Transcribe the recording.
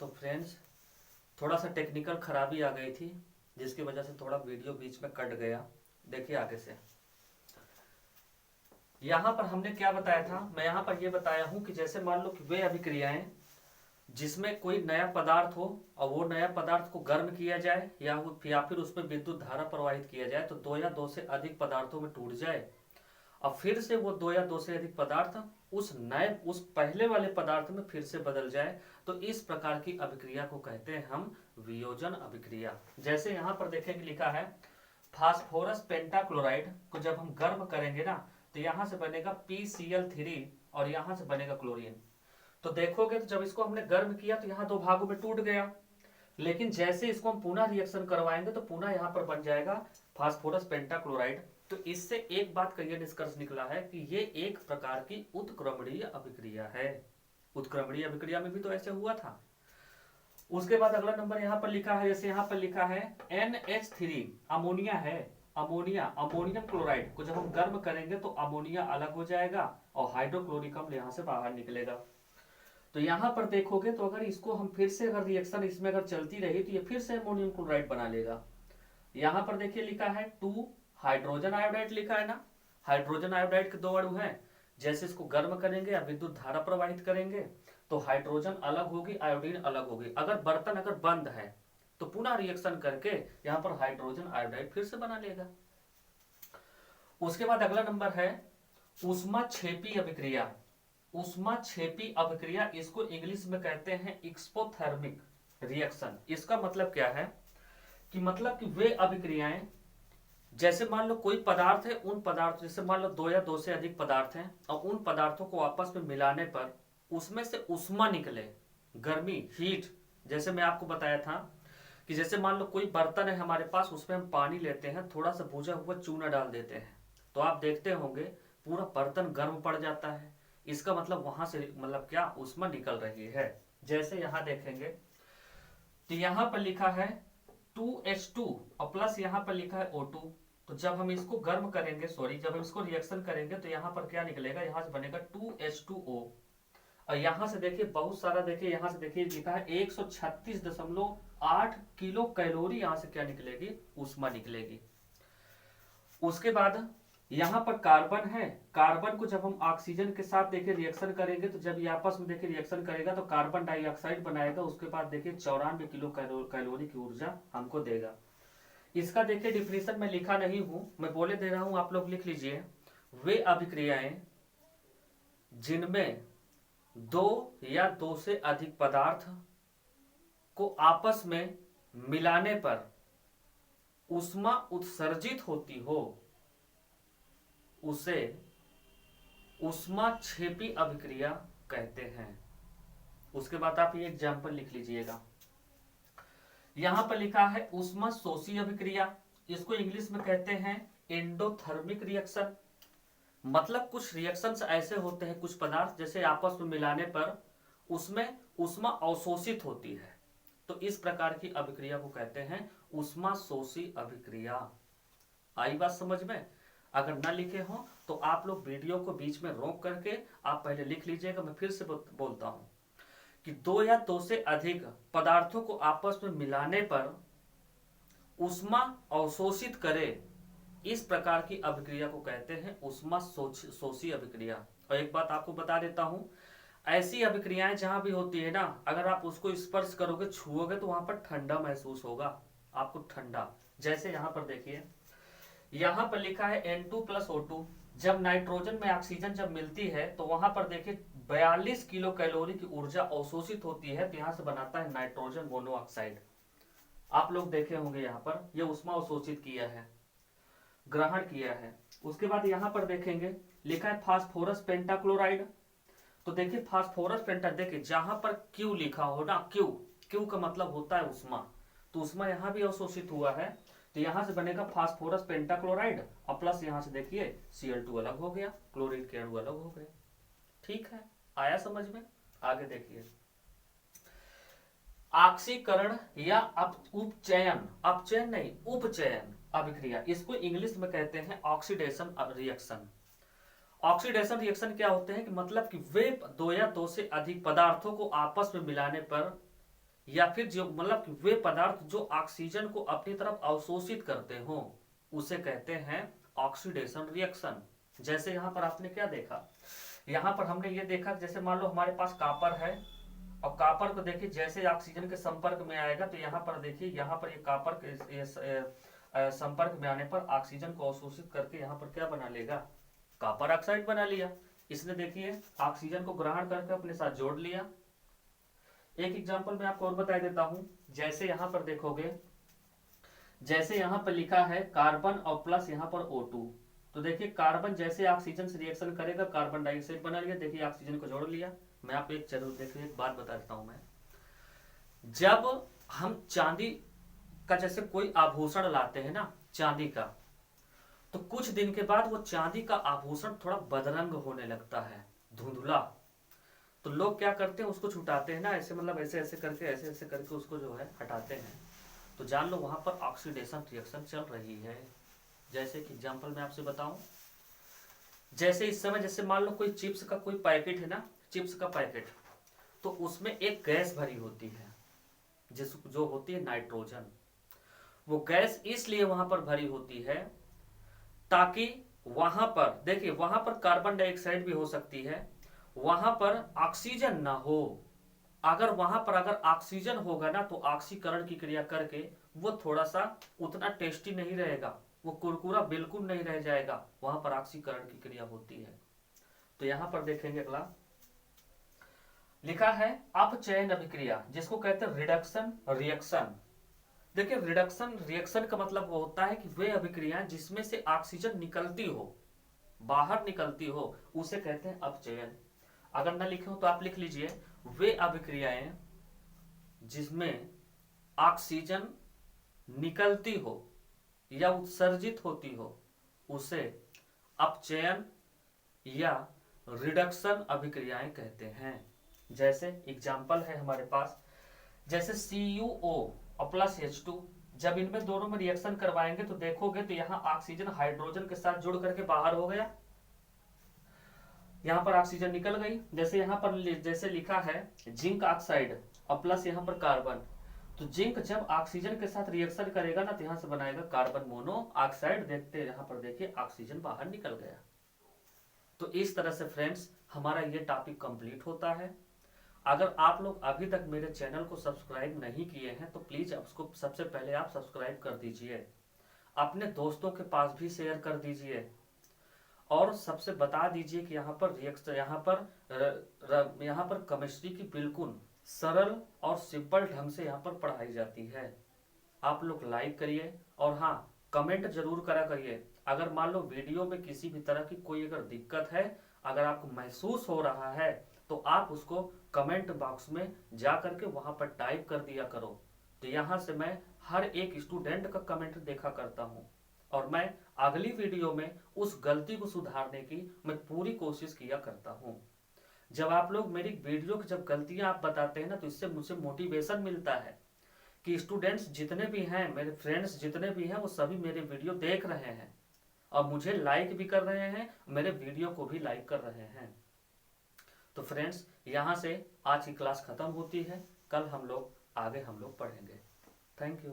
तो फ्रेंड्स, थोड़ा सा टेक्निकल खराबी आ गई थी, जिसकी वजह से थोड़ा वीडियो बीच में कट गया। देखिए आगे से। यहाँ पर हमने क्या बताया था, मैं यहाँ पर ये बताया हूँ कि जैसे मान लो कि वे अभिक्रियाएं जिसमें कोई नया पदार्थ हो और वो नया पदार्थ को गर्म किया जाए या फिर उसमें विद्युत धारा प्रवाहित किया जाए तो दो या दो से अधिक पदार्थों में टूट जाए और फिर से वो दो या दो से अधिक पदार्थ उस पहले वाले पदार्थ में फिर से बदल जाए, तो इस प्रकार की अभिक्रिया को कहते हैं हम वियोजन अभिक्रिया। जैसे यहाँ पर देखेंगे लिखा है फास्फोरस पेंटाक्लोराइड को जब हम गर्म करेंगे ना, तो यहाँ से बनेगा PCl3 और यहाँ से बनेगा क्लोरीन। तो देखोगे तो जब इसको हमने गर्म किया तो यहाँ दो भागों में टूट गया, लेकिन जैसे इसको हम पुनः रिएक्शन करवाएंगे तो पुनः यहाँ पर बन जाएगा फास्फोरस पेंटाक्लोराइड। तो इससे एक बात का ये निष्कर्ष निकला है कि ये एक प्रकार की उत्क्रमणीय अभिक्रिया है। उत्क्रमणीय अभिक्रिया में भी तो ऐसे हुआ था। उसके बाद अगला नंबर यहाँ पर लिखा है, जैसे यहाँ पर लिखा है NH3 अमोनिया है। अमोनियम क्लोराइड को जब हम गर्म करेंगे तो अमोनिया अलग हो जाएगा और हाइड्रोक्लोरिक अम्ल यहाँ से बाहर निकलेगा। तो यहाँ पर देखोगे तो अगर इसको हम फिर से अगर रिएक्शन इसमें अगर चलती रही तो ये फिर से अमोनियम क्लोराइड बना लेगा। यहाँ पर देखिए लिखा है 2 हाइड्रोजन आयोडाइड लिखा है ना। हाइड्रोजन आयोडाइड के दो अणु हैं, जैसे इसको गर्म करेंगे या विद्युत धारा प्रवाहित करेंगे तो हाइड्रोजन अलग होगी, आयोडीन अलग होगी। अगर बर्तन अगर बंद है तो पुनः रिएक्शन करके यहाँ पर हाइड्रोजन आयोडाइड फिर से बना लेगा। उसके बाद अगला नंबर है ऊष्माक्षेपी अभिक्रिया। ऊष्माक्षेपी अभिक्रिया इसको इंग्लिश में कहते हैं एक्सोथर्मिक रिएक्शन। इसका मतलब क्या है कि मतलब कि वे अभिक्रियाएं जैसे मान लो कोई पदार्थ है, उन पदार्थ जैसे मान लो दो या दो से अधिक पदार्थ हैं और उन पदार्थों को आपस में मिलाने पर उसमें से ऊष्मा निकले, गर्मी, हीट। जैसे मैं आपको बताया था कि जैसे मान लो कोई बर्तन है हमारे पास, उसमें हम पानी लेते हैं, थोड़ा सा भुजा हुआ चूना डाल देते हैं, तो आप देखते होंगे पूरा बर्तन गर्म पड़ जाता है। इसका मतलब वहां से मतलब क्या, ऊष्मा निकल रही है। जैसे यहां देखेंगे तो यहां पर लिखा है 2H2 और प्लस यहां पर लिखा है O2। तो जब हम इसको गर्म करेंगे, जब हम इसको रिएक्शन करेंगे तो यहां पर क्या निकलेगा, यहां से बनेगा 2H2O। और यहां से देखिए बहुत सारा, देखिए यहां से देखिए लिखा है 136.8 किलो कैलोरी यहां से क्या निकलेगी, ऊष्मा निकलेगी। उसके बाद यहां पर कार्बन है। कार्बन को जब हम ऑक्सीजन के साथ देखिए रिएक्शन करेंगे तो जब ये आपस में देखिए रिएक्शन करेगा तो कार्बन डाइऑक्साइड बनाएगा। उसके बाद देखिए 94 किलो कैलोरी की ऊर्जा हमको देगा। इसका देखिए डिफिनेशन में लिखा नहीं हूं, मैं बोले दे रहा हूं, आप लोग लिख लीजिए। वे अभिक्रियाएं जिनमें दो या दो से अधिक पदार्थ को आपस में मिलाने पर ऊष्मा उत्सर्जित होती हो उसे ऊष्माक्षेपी अभिक्रिया कहते हैं। उसके बाद आप ये एग्जाम्पल लिख लीजिएगा। यहां पर लिखा है ऊष्मा शोषी अभिक्रिया। इसको इंग्लिश में कहते हैं एंडोथर्मिक रिएक्शन। मतलब कुछ रिएक्शंस ऐसे होते हैं, कुछ पदार्थ जैसे आपस में मिलाने पर उसमें ऊष्मा अवशोषित होती है, तो इस प्रकार की अभिक्रिया को कहते हैं ऊष्मा शोषी अभिक्रिया। आई बात समझ में? अगर ना लिखे हो तो आप लोग वीडियो को बीच में रोक करके आप पहले लिख लीजिएगा। मैं फिर से बोलता हूं कि दो या दो से अधिक पदार्थों को आपस में मिलाने पर ऊष्मा अवशोषित करे, इस प्रकार की अभिक्रिया को कहते हैं ऊष्मा शोषी अभिक्रिया। और एक बात आपको बता देता हूं, ऐसी अभिक्रियाएं जहां भी होती है ना, अगर आप उसको स्पर्श करोगे, छुओगे तो वहां पर ठंडा महसूस होगा आपको, ठंडा। जैसे यहां पर देखिए, यहां पर लिखा है N2 प्लस O2। जब नाइट्रोजन में ऑक्सीजन जब मिलती है तो वहां पर देखिए 42 किलो कैलोरी की ऊर्जा अवशोषित होती है, तो यहां से बनाता है नाइट्रोजन मोनोऑक्साइड। आप लोग देखे होंगे यहां पर यह ऊष्मा अवशोषित किया है, ग्रहण किया है। उसके बाद यहां पर देखेंगे लिखा है फास्फोरस पेंटाक्लोराइड। तो देखिए फास्फोरस पेंटा, देखिए जहां पर Q लिखा हो ना, Q का मतलब होता है ऊष्मा, तो ऊष्मा यहां भी अवशोषित हुआ है, तो यहां से बनेगा फास्फोरस पेंटाक्लोराइड और प्लस यहां से देखिए Cl2 अलग हो गया, क्लोरीन के अणु अलग हो गए। ठीक है, आया समझ में? आगे देखिए ऑक्सीकरण या उपचयन अभिक्रिया, इसको इंग्लिश में कहते हैं ऑक्सीडेशन रिएक्शन। ऑक्सीडेशन रिएक्शन क्या होते हैं कि मतलब कि वे दो या दो से अधिक पदार्थों को आपस में मिलाने पर या फिर जो मतलब कि वे पदार्थ जो ऑक्सीजन को अपनी तरफ अवशोषित करते हो उसे कहते हैं ऑक्सीडेशन रिएक्शन। जैसे यहाँ पर आपने क्या देखा, यहाँ पर हमने ये देखा जैसे मान लो हमारे पास कॉपर है, और कॉपर को देखिए जैसे ऑक्सीजन के संपर्क में आएगा तो यहाँ पर देखिए, यहाँ पर ये कॉपर के संपर्क में आने पर ऑक्सीजन को अवशोषित करके यहाँ पर क्या बना लेगा, कॉपर ऑक्साइड बना लिया। इसने देखिए ऑक्सीजन को ग्रहण करके अपने साथ जोड़ लिया। एक एग्जांपल मैं आपको और बता देता हूं, जैसे यहाँ पर देखोगे, जैसे यहाँ पर लिखा है कार्बन और प्लस यहाँ पर O2, तो देखिए कार्बन जैसे ऑक्सीजन से रिएक्शन करेगा कार्बन डाइऑक्साइड बना लिया, देखिए ऑक्सीजन को जोड़ लिया। मैं आपको एक जरूर देखिए एक बात बता देता हूं मैं, जब हम चांदी का जैसे कोई आभूषण लाते हैं ना चांदी का, तो कुछ दिन के बाद वो चांदी का आभूषण थोड़ा बदरंग होने लगता है, धुंधला। तो लोग क्या करते हैं, उसको छुटाते हैं ना ऐसे, मतलब ऐसे ऐसे करके उसको जो है हटाते हैं। तो जान लो वहां पर ऑक्सीडेशन रिएक्शन चल रही है। जैसे कि एग्जांपल मैं आपसे बताऊं, जैसे इस समय जैसे मान लो कोई चिप्स का कोई पैकेट है ना, चिप्स का पैकेट, तो उसमें एक गैस भरी होती है जिस जो होती है नाइट्रोजन। वो गैस इसलिए वहां पर भरी होती है ताकि वहां पर देखिए, वहां पर कार्बन डाइऑक्साइड भी हो सकती है, वहां पर ऑक्सीजन ना हो। अगर वहां पर अगर ऑक्सीजन होगा ना तो ऑक्सीकरण की क्रिया करके वो थोड़ा सा उतना टेस्टी नहीं रहेगा, वो कुरकुरा बिल्कुल नहीं रह जाएगा, वहां पर ऑक्सीकरण की क्रिया होती है। तो यहां पर देखेंगे अगला लिखा है अपचयन अभिक्रिया, जिसको कहते हैं रिडक्शन रिएक्शन। देखिए रिडक्शन रिएक्शन का मतलब वो होता है कि वे अभिक्रियाएं जिसमें से ऑक्सीजन निकलती हो, बाहर निकलती हो, उसे कहते हैं अपचयन। अगर ना लिखे हो तो आप लिख लीजिए, वे अभिक्रियाएं जिसमें ऑक्सीजन निकलती हो या उत्सर्जित होती हो उसे अपचयन या रिडक्शन अभिक्रियाएं कहते हैं। जैसे एग्जाम्पल है हमारे पास, जैसे CuO और प्लस H2, जब इनमें दोनों में रिएक्शन करवाएंगे तो देखोगे तो यहाँ ऑक्सीजन हाइड्रोजन के साथ जुड़ करके बाहर हो गया, यहाँ पर ऑक्सीजन निकल गई। जैसे यहाँ पर जैसे लिखा है जिंक ऑक्साइड और प्लस यहाँ पर कार्बन, तो जिंक जब ऑक्सीजन के साथ रिएक्शन करेगा ना तो यहाँ से बनाएगा कार्बन मोनो ऑक्साइड, देखते यहाँ पर देखिए ऑक्सीजन बाहर निकल गया। तो इस तरह से फ्रेंड्स हमारा ये टॉपिक कंप्लीट होता है। अगर आप लोग अभी तक मेरे चैनल को सब्सक्राइब नहीं किए हैं तो प्लीज उसको सबसे पहले आप सब्सक्राइब कर दीजिए, अपने दोस्तों के पास भी शेयर कर दीजिए, और सबसे बता दीजिए कि यहाँ पर रिएक्शन यहाँ पर केमिस्ट्री की बिल्कुल सरल और सिंपल ढंग से यहाँ पर पढ़ाई जाती है। आप लोग लाइक करिए और हाँ कमेंट जरूर करा करिए। अगर मान लो वीडियो में किसी भी तरह की कोई अगर दिक्कत है, अगर आपको महसूस हो रहा है तो आप उसको कमेंट बॉक्स में जा करके वहां पर टाइप कर दिया करो। तो यहाँ से मैं हर एक स्टूडेंट का कमेंट देखा करता हूँ और मैं अगली वीडियो में उस गलती को सुधारने की मैं पूरी कोशिश किया करता हूँ। जब आप लोग मेरी वीडियो की जब गलतियां आप बताते हैं ना तो इससे मुझे मोटिवेशन मिलता है कि स्टूडेंट्स जितने भी हैं, मेरे फ्रेंड्स जितने भी हैं, वो सभी मेरे वीडियो देख रहे हैं और मुझे लाइक भी कर रहे हैं, मेरे वीडियो को भी लाइक कर रहे हैं। तो फ्रेंड्स यहाँ से आज की क्लास खत्म होती है, कल हम लोग आगे पढ़ेंगे। Thank you.